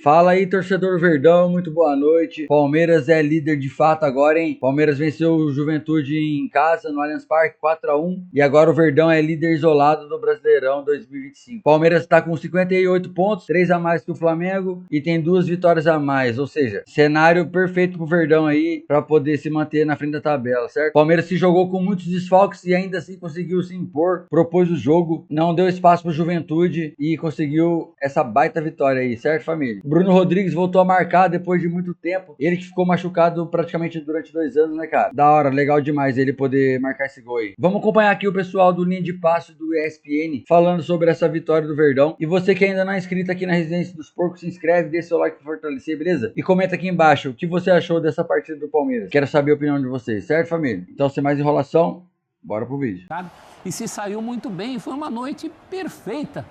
Fala aí, torcedor Verdão, muito boa noite. Palmeiras é líder de fato agora, hein? Palmeiras venceu o Juventude em casa, no Allianz Parque, 4-1. E agora o Verdão é líder isolado do Brasileirão 2025. Palmeiras está com 58 pontos, 3 a mais que o Flamengo e tem 2 vitórias a mais. Ou seja, cenário perfeito pro Verdão aí para poder se manter na frente da tabela, certo? Palmeiras se jogou com muitos desfalques e ainda assim conseguiu se impor, propôs o jogo, não deu espaço pro Juventude e conseguiu essa baita vitória aí, certo, família? Bruno Rodrigues voltou a marcar depois de muito tempo. Ele que ficou machucado praticamente durante 2 anos, né, cara? Da hora, legal demais ele poder marcar esse gol aí. Vamos acompanhar aqui o pessoal do Linha de Passe do ESPN falando sobre essa vitória do Verdão. E você que ainda não é inscrito aqui na Residência dos Porcos, se inscreve, deixa seu like pra fortalecer, beleza? E comenta aqui embaixo o que você achou dessa partida do Palmeiras. Quero saber a opinião de vocês, certo, família? Então, sem mais enrolação, bora pro vídeo. E se saiu muito bem, foi uma noite perfeita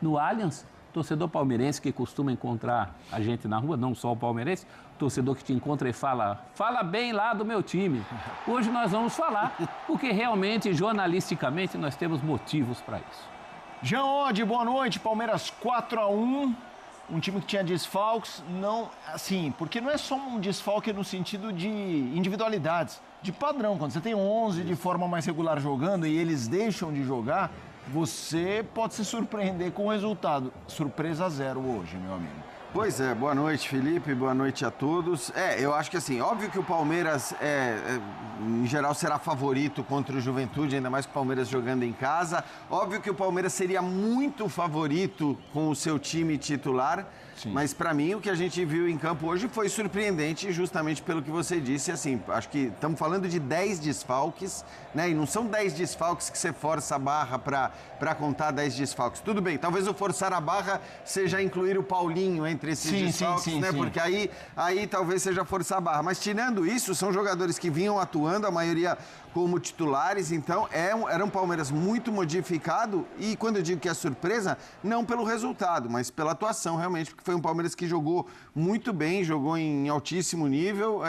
no Allianz. Torcedor palmeirense que costuma encontrar a gente na rua, não só o palmeirense, torcedor que te encontra e fala bem lá do meu time. Hoje nós vamos falar, porque realmente, jornalisticamente, nós temos motivos para isso. Jean Oddi, boa noite. Palmeiras 4-1. Um time que tinha desfalques, não, assim, porque não é só um desfalque no sentido de individualidades, de padrão. Quando você tem 11 de forma mais regular jogando e eles deixam de jogar, você pode se surpreender com o resultado. Surpresa zero hoje, meu amigo. Pois é, boa noite, Felipe, boa noite a todos. Eu acho que assim, óbvio que o Palmeiras, em geral, será favorito contra o Juventude, ainda mais com o Palmeiras jogando em casa. Óbvio que o Palmeiras seria muito favorito com o seu time titular. Sim. Mas para mim o que a gente viu em campo hoje foi surpreendente justamente pelo que você disse, assim, acho que estamos falando de 10 desfalques, né? E não são 10 desfalques que você força a barra para contar 10 desfalques. Tudo bem, talvez o forçar a barra seja incluir o Paulinho entre esses desfalques, né? Sim. Porque aí talvez seja forçar a barra. Mas tirando isso, são jogadores que vinham atuando, a maioria como titulares, então era um Palmeiras muito modificado e quando eu digo que é surpresa, não pelo resultado, mas pela atuação realmente, porque foi um Palmeiras que jogou muito bem, jogou em altíssimo nível,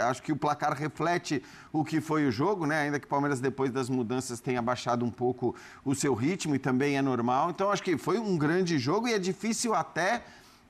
acho que o placar reflete o que foi o jogo, né? Ainda que o Palmeiras depois das mudanças tenha baixado um pouco o seu ritmo e também é normal, então acho que foi um grande jogo e é difícil até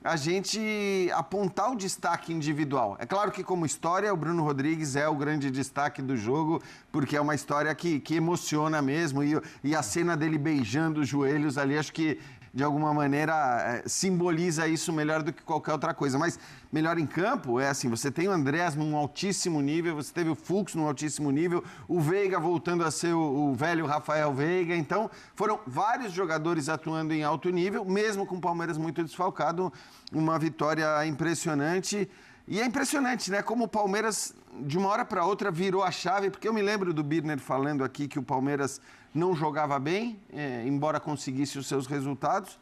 a gente apontar o destaque individual. É claro que como história, o Bruno Rodrigues é o grande destaque do jogo, porque é uma história que emociona mesmo, e a cena dele beijando os joelhos ali, acho que de alguma maneira simboliza isso melhor do que qualquer outra coisa. Mas melhor em campo é assim, você tem o Andrés num altíssimo nível, você teve o Fux num altíssimo nível, o Veiga voltando a ser o velho Rafael Veiga, então foram vários jogadores atuando em alto nível, mesmo com o Palmeiras muito desfalcado, uma vitória impressionante. E é impressionante, né, como o Palmeiras de uma hora para outra virou a chave, porque eu me lembro do Birner falando aqui que o Palmeiras não jogava bem, embora conseguisse os seus resultados,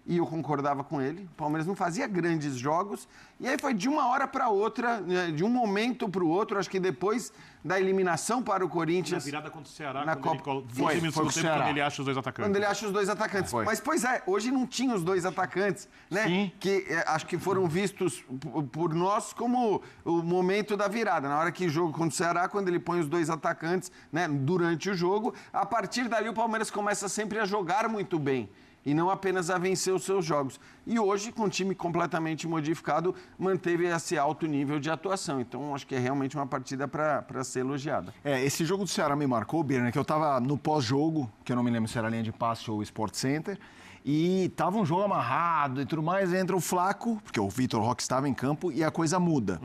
e eu concordava com ele. O Palmeiras não fazia grandes jogos, e aí foi de uma hora para outra, de um momento para o outro, acho que depois da eliminação para o Corinthians... Na virada contra o Ceará, na quando Copa... quando ele acha os dois atacantes. Quando ele acha os dois atacantes. Mas, pois é, hoje não tinha os dois atacantes, né? Sim. Que acho que foram vistos por nós como o momento da virada. Na hora que jogo contra o Ceará, quando ele põe os dois atacantes, né, durante o jogo, a partir dali o Palmeiras começa sempre a jogar muito bem. E não apenas a vencer os seus jogos. E hoje, com o time completamente modificado, manteve esse alto nível de atuação. Então, acho que é realmente uma partida para ser elogiada. Esse jogo do Ceará me marcou, Birner, que eu estava no pós-jogo, que eu não me lembro se era linha de passe ou Sport Center, e tava um jogo amarrado e tudo mais, entra o Flaco, porque o Vitor Roque estava em campo, e a coisa muda.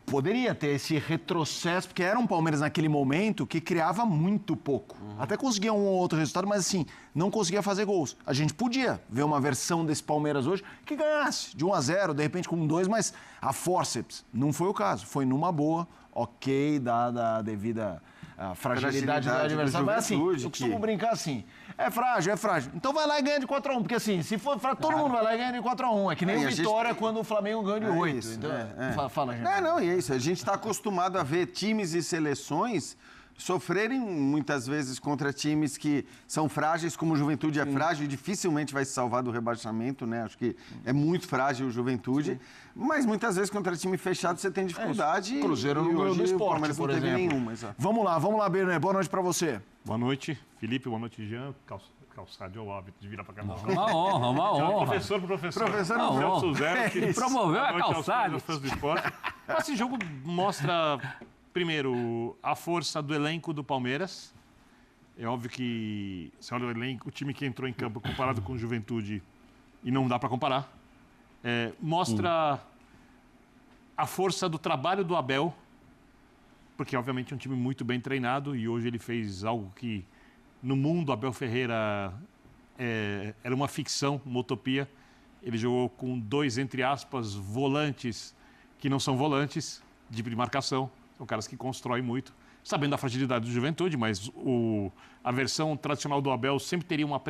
Poderia ter esse retrocesso, porque era um Palmeiras naquele momento que criava muito pouco. Até conseguia um ou outro resultado, mas assim, não conseguia fazer gols. A gente podia ver uma versão desse Palmeiras hoje que ganhasse de 1-0, de repente com 2, mas a fórceps não foi o caso. Foi numa boa, ok, dada a devida fragilidade do adversário. Mas assim, eu costumo brincar assim, é frágil. Então vai lá e ganha de 4-1, porque assim, se for frágil, todo mundo vai lá e ganha de 4-1. É que nem o Vitória quando o Flamengo ganha de 8. Isso, então, fala, gente. Não, e é isso. A gente está acostumado a ver times e seleções sofrerem muitas vezes contra times que são frágeis, como o Juventude é frágil e dificilmente vai se salvar do rebaixamento, né? Acho que é muito frágil o Juventude. Sim. Mas muitas vezes contra time fechado você tem dificuldade. Cruzeiro no do Sport, por exemplo. Nenhuma, vamos lá, Berner. Boa noite pra você. Boa noite, Felipe. Boa noite, Jean. Calçade, é o hábito de virar para cá. Uma honra. Professor pro professor. Professor não. Celso Zero, que Ele promoveu a Calçade. Os fãs do esporte. Esse jogo mostra, primeiro, a força do elenco do Palmeiras. É óbvio que, se olha o elenco, o time que entrou em campo comparado com o Juventude, e não dá para comparar, mostra a força do trabalho do Abel, porque, obviamente, é um time muito bem treinado e hoje ele fez algo que, no mundo, Abel Ferreira era uma ficção, uma utopia. Ele jogou com 2, entre aspas, volantes que não são volantes, de marcação. São caras que constroem muito, sabendo da fragilidade do Juventude, mas a versão tradicional do Abel sempre teria uma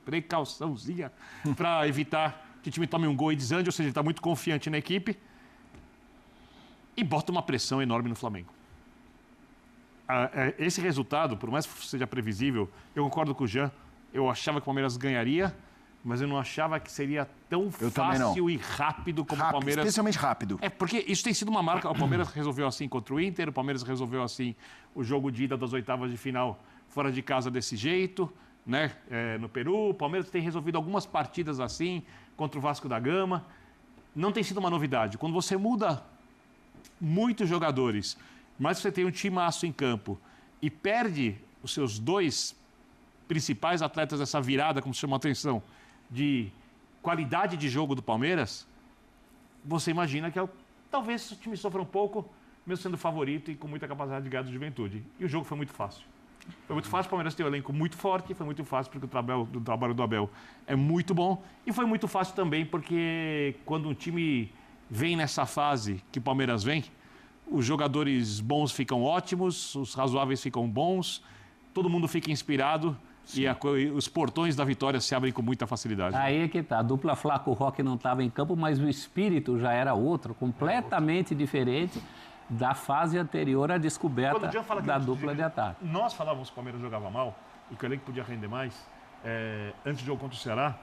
precauçãozinha para evitar que o time tome um gol e desande, ou seja, ele está muito confiante na equipe e bota uma pressão enorme no Flamengo. Esse resultado, por mais que seja previsível, eu concordo com o Jean, eu achava que o Palmeiras ganharia, mas eu não achava que seria tão fácil e rápido como o Palmeiras. Especialmente rápido. Porque isso tem sido uma marca. O Palmeiras resolveu assim contra o Inter, o Palmeiras resolveu assim o jogo de ida das oitavas de final fora de casa desse jeito, né? No Peru. O Palmeiras tem resolvido algumas partidas assim contra o Vasco da Gama. Não tem sido uma novidade. Quando você muda muitos jogadores, mas você tem um timaço em campo e perde os seus 2 principais atletas dessa virada, como se chamou a atenção, de qualidade de jogo do Palmeiras, você imagina que talvez o time sofra um pouco, mesmo sendo favorito e com muita capacidade de ganhar do Juventude. E o jogo foi muito fácil. Foi muito fácil, o Palmeiras tem um elenco muito forte, foi muito fácil porque o trabalho do Abel é muito bom, e foi muito fácil também porque quando um time vem nessa fase que o Palmeiras vem, os jogadores bons ficam ótimos, os razoáveis ficam bons, todo mundo fica inspirado. Sim. E os portões da vitória se abrem com muita facilidade. Aí é que tá. A dupla Flaco Roque não estava em campo, mas o espírito já era outro, completamente diferente da fase anterior à descoberta da dupla de ataque. Nós falávamos que o Palmeiras jogava mal e que o elenco podia render mais antes do jogo contra o Ceará,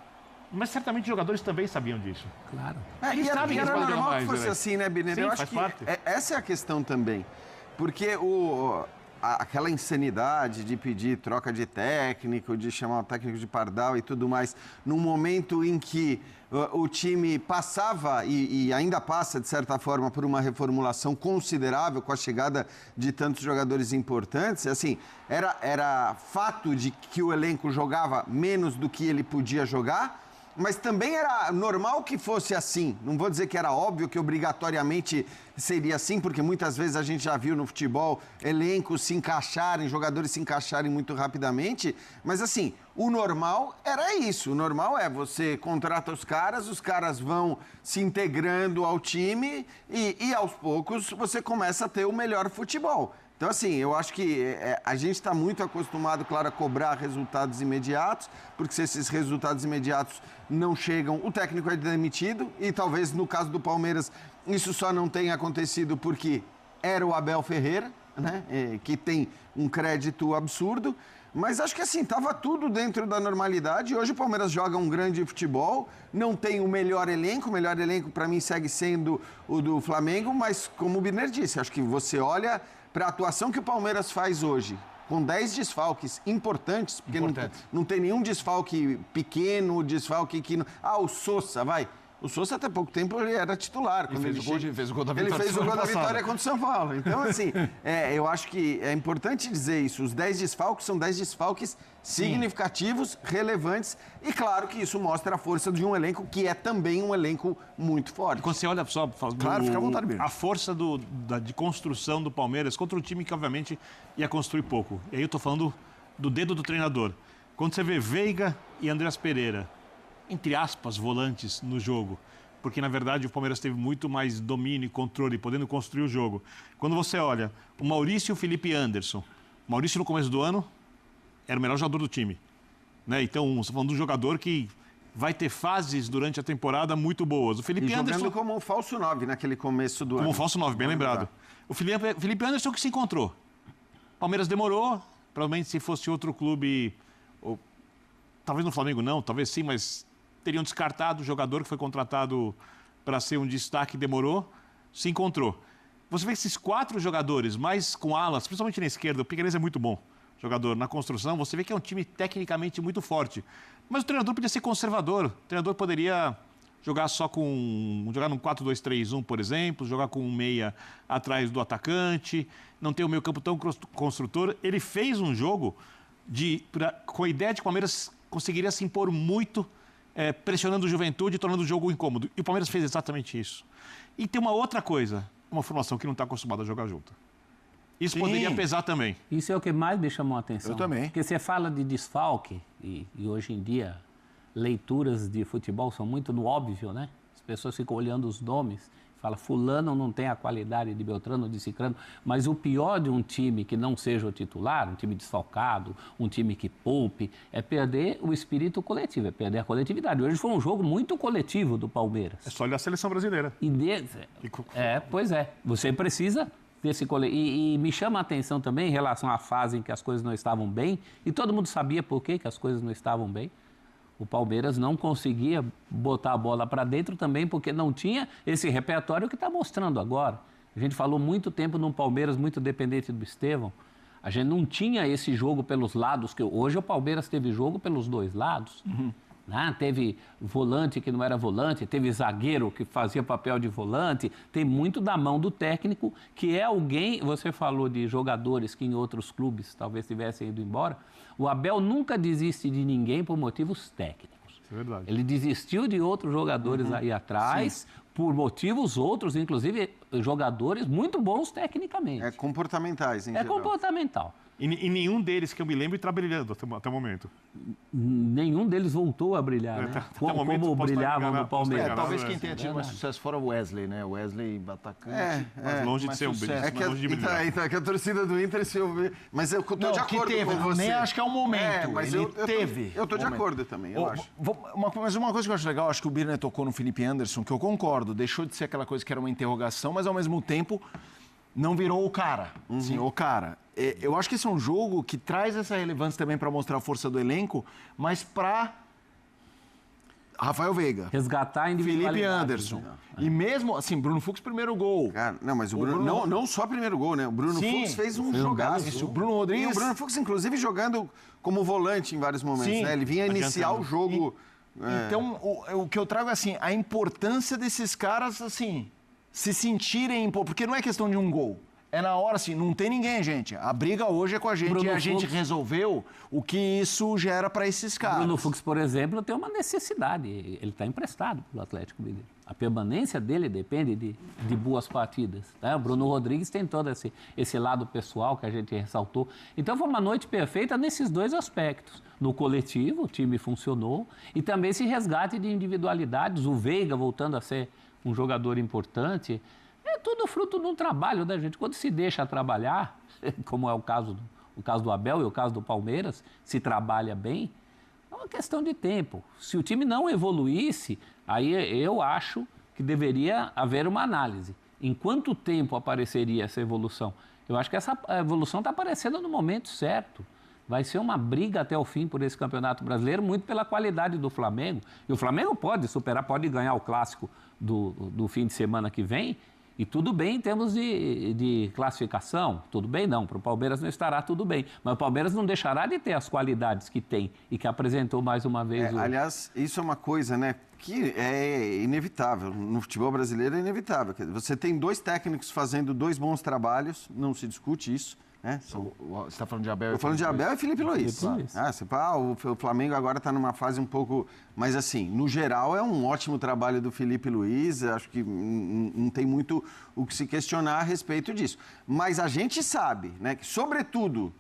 mas certamente os jogadores também sabiam disso. Claro. E era normal que fosse assim, né, Birner? Sim, eu acho que essa é a questão também. Porque aquela insanidade de pedir troca de técnico, de chamar o técnico de pardal e tudo mais, num momento em que o time passava e ainda passa, de certa forma, por uma reformulação considerável com a chegada de tantos jogadores importantes, assim, era fato de que o elenco jogava menos do que ele podia jogar, mas também era normal que fosse assim. Não vou dizer que era óbvio que obrigatoriamente seria assim, porque muitas vezes a gente já viu no futebol elencos se encaixarem, jogadores se encaixarem muito rapidamente, mas assim, o normal era isso. O normal é você contrata os caras vão se integrando ao time e aos poucos você começa a ter o melhor futebol. Então, assim, eu acho que a gente está muito acostumado, claro, a cobrar resultados imediatos, porque se esses resultados imediatos não chegam, o técnico é demitido, e talvez no caso do Palmeiras isso só não tenha acontecido porque era o Abel Ferreira, né, que tem um crédito absurdo, mas acho que assim, estava tudo dentro da normalidade. Hoje o Palmeiras joga um grande futebol, não tem o melhor elenco para mim segue sendo o do Flamengo, mas como o Birner disse, acho que você olha para a atuação que o Palmeiras faz hoje, com 10 desfalques importantes, porque não tem nenhum desfalque pequeno, desfalque que... o Sousa, vai. O Sousa até pouco tempo ele era titular. Quando ele fez o gol da vitória. Ele fez o gol da vitória contra o São Paulo. Então, assim, eu acho que é importante dizer isso. Os 10 desfalques são 10 desfalques significativos, relevantes, e claro que isso mostra a força de um elenco que é também um elenco muito forte. Quando você olha só, claro, fica à vontade mesmo. A força de construção do Palmeiras contra um time que obviamente ia construir pouco. E aí eu tô falando do dedo do treinador. Quando você vê Veiga e Andreas Pereira, entre aspas, volantes no jogo, porque na verdade o Palmeiras teve muito mais domínio e controle, podendo construir o jogo. Quando você olha o Maurício e o Felipe Anderson, o Maurício no começo do ano era o melhor jogador do time, né? Então, você está falando de um jogador que vai ter fases durante a temporada muito boas. O Felipe Anderson jogando como um falso 9 naquele começo do ano. Como um falso 9, bem lembrado. O Felipe Anderson que se encontrou. O Palmeiras demorou, provavelmente se fosse outro clube, ou talvez no Flamengo não, talvez sim, mas teriam descartado o jogador que foi contratado para ser um destaque, demorou, se encontrou. Você vê esses 4 jogadores, mais com alas, principalmente na esquerda, o Piquerez é muito bom. jogador na construção, você vê que é um time tecnicamente muito forte. Mas o treinador podia ser conservador. O treinador poderia jogar jogar num 4-2-3-1, por exemplo, jogar com um meia atrás do atacante, não ter o meio campo tão construtor. Ele fez um jogo com a ideia de que o Palmeiras conseguiria se impor muito, pressionando o Juventude e tornando o jogo incômodo. E o Palmeiras fez exatamente isso. E tem uma outra coisa, uma formação que não está acostumada a jogar junto. Isso poderia pesar também. Isso é o que mais me chamou a atenção. Eu também. Porque você fala de desfalque, e hoje em dia leituras de futebol são muito no óbvio, né? As pessoas ficam olhando os nomes, falam, fulano não tem a qualidade de Beltrano, de Cicrano, mas o pior de um time que não seja o titular, um time desfalcado, um time que poupe, é perder o espírito coletivo, é perder a coletividade. Hoje foi um jogo muito coletivo do Palmeiras. É só olhar a seleção brasileira. Pois é, você precisa desse coletivo. E me chama a atenção também em relação à fase em que as coisas não estavam bem, e todo mundo sabia por que as coisas não estavam bem. O Palmeiras não conseguia botar a bola para dentro também porque não tinha esse repertório que está mostrando agora. A gente falou muito tempo num Palmeiras muito dependente do Estevão. A gente não tinha esse jogo pelos lados, que hoje o Palmeiras teve jogo pelos dois lados. Né? Teve volante que não era volante, teve zagueiro que fazia papel de volante, tem muito da mão do técnico, que é alguém, você falou de jogadores que em outros clubes talvez tivessem ido embora, o Abel nunca desiste de ninguém por motivos técnicos. Isso é verdade. Ele desistiu de outros jogadores aí atrás, por motivos outros, inclusive jogadores muito bons tecnicamente. Comportamentais, em geral. Comportamental. E nenhum deles que eu me lembro está brilhando até o momento. Nenhum deles voltou a brilhar, né? Como brilhavam no Palmeiras. Talvez quem tenha tido mais sucesso fora o Wesley, né? O Wesley atacante. Mas longe de ser um brilho. Então, que a torcida do Inter se ouvir. Mas eu tô de acordo com você. Nem acho que é o momento. Mas ele teve. Eu tô de acordo também, eu acho. Mas uma coisa que eu acho legal, acho que o Birner tocou no Felipe Anderson, que eu concordo, deixou de ser aquela coisa que era uma interrogação, mas ao mesmo tempo não virou o cara. Sim, o cara. Eu acho que esse é um jogo que traz essa relevância também para mostrar a força do elenco, mas para Rafael Veiga, resgatar a individualidade. Felipe Anderson. E mesmo, assim, Bruno Fux, primeiro gol. Cara, não, mas o Bruno não só primeiro gol, né? O Bruno Fux fez um jogaço. Isso, o Bruno Rodrigues. E o Bruno Fux, inclusive, jogando como volante em vários momentos, né? Ele vinha iniciar o jogo. Então, o que eu trago é assim, a importância desses caras, assim, se sentirem... Porque não é questão de um gol. É na hora, assim, não tem ninguém, gente. A briga hoje é com a gente. Bruno e a Fux gente resolveu o que isso gera para esses caras. Bruno Fux, por exemplo, tem uma necessidade. Ele está emprestado pelo Atlético Mineiro. A permanência dele depende de boas partidas. Né? O Bruno Rodrigues tem todo esse lado pessoal que a gente ressaltou. Então, foi uma noite perfeita nesses dois aspectos. No coletivo, o time funcionou. E também esse resgate de individualidades. O Veiga voltando a ser um jogador importante. É tudo fruto de um trabalho da gente. Quando se deixa trabalhar, como é o caso do Abel e o caso do Palmeiras, se trabalha bem, é uma questão de tempo. Se o time não evoluísse, aí eu acho que deveria haver uma análise. Em quanto tempo apareceria essa evolução? Eu acho que essa evolução está aparecendo no momento certo. Vai ser uma briga até o fim por esse Campeonato Brasileiro, muito pela qualidade do Flamengo. E o Flamengo pode superar, pode ganhar o clássico do fim de semana que vem. E tudo bem em termos de classificação, tudo bem não, para o Palmeiras não estará tudo bem, mas o Palmeiras não deixará de ter as qualidades que tem e que apresentou mais uma vez. Aliás, isso é uma coisa, né, que é inevitável, no futebol brasileiro é inevitável. Você tem dois técnicos fazendo dois bons trabalhos, não se discute isso. Você está falando de Abel? Eu falando de Abel e Felipe Luiz. O Flamengo agora está numa fase um pouco... Mas, assim, no geral, é um ótimo trabalho do Felipe Luiz. Acho que não tem muito o que se questionar a respeito disso. Mas a gente sabe, né, que, sobretudo,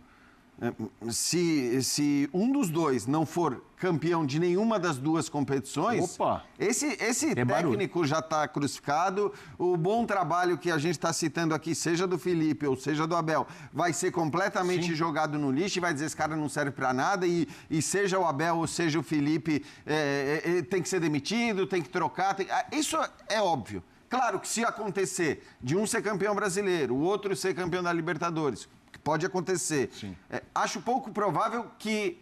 se um dos dois não for campeão de nenhuma das duas competições, esse técnico já está crucificado. O bom trabalho que a gente está citando aqui, seja do Felipe ou seja do Abel, vai ser completamente jogado no lixo e vai dizer esse cara não serve para nada e seja o Abel ou seja o Felipe, tem que ser demitido, tem que trocar. Isso é óbvio. Claro que se acontecer de um ser campeão brasileiro, o outro ser campeão da Libertadores, pode acontecer. Acho pouco provável que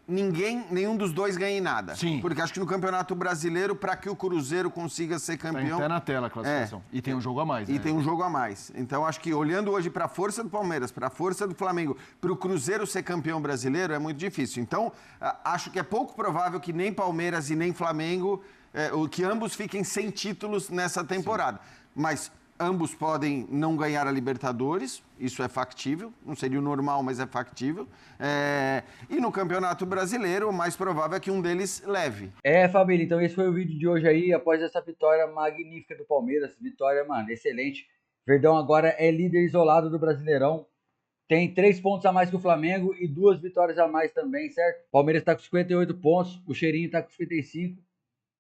nenhum dos dois ganhe nada. Sim. Porque acho que no Campeonato Brasileiro, para que o Cruzeiro consiga ser Tá campeão... até na tela a classificação. E tem um jogo a mais, né? E tem um jogo a mais. Então, acho que olhando hoje para a força do Palmeiras, para a força do Flamengo, para o Cruzeiro ser campeão brasileiro, é muito difícil. Então, acho que é pouco provável que nem Palmeiras e nem Flamengo, que ambos fiquem sem títulos nessa temporada. Sim. Mas ambos podem não ganhar a Libertadores, isso é factível, não seria o normal, mas é factível. E no Campeonato Brasileiro, o mais provável é que um deles leve. Família, então esse foi o vídeo de hoje aí, após essa vitória magnífica do Palmeiras. Vitória, mano, excelente. Verdão agora é líder isolado do Brasileirão. Tem 3 pontos a mais que o Flamengo e 2 vitórias a mais também, certo? O Palmeiras tá com 58 pontos, o Cheirinho tá com 55.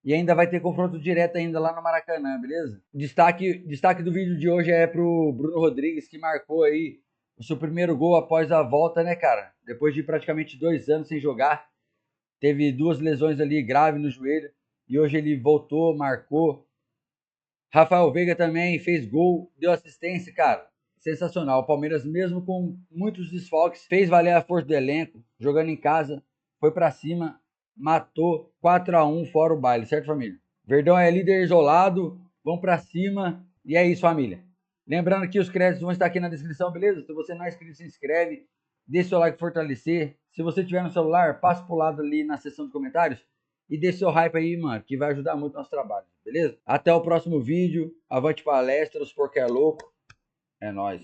E ainda vai ter confronto direto ainda lá no Maracanã, beleza? Destaque do vídeo de hoje é pro Bruno Rodrigues, que marcou aí o seu primeiro gol após a volta, né, cara? Depois de praticamente 2 anos sem jogar. Teve 2 lesões ali graves no joelho. E hoje ele voltou, marcou. Rafael Veiga também fez gol, deu assistência, cara. Sensacional. O Palmeiras, mesmo com muitos desfalques, fez valer a força do elenco, jogando em casa, foi pra cima, matou 4-1 fora o baile, certo, família? Verdão é líder isolado, vão pra cima e é isso, família. Lembrando que os créditos vão estar aqui na descrição, beleza? Se você não é inscrito, se inscreve, deixa seu like fortalecer. Se você tiver no celular, passa pro lado ali na seção de comentários e deixa seu hype aí, mano, que vai ajudar muito o nosso trabalho, beleza? Até o próximo vídeo, avante palestras, porque é louco, é nóis.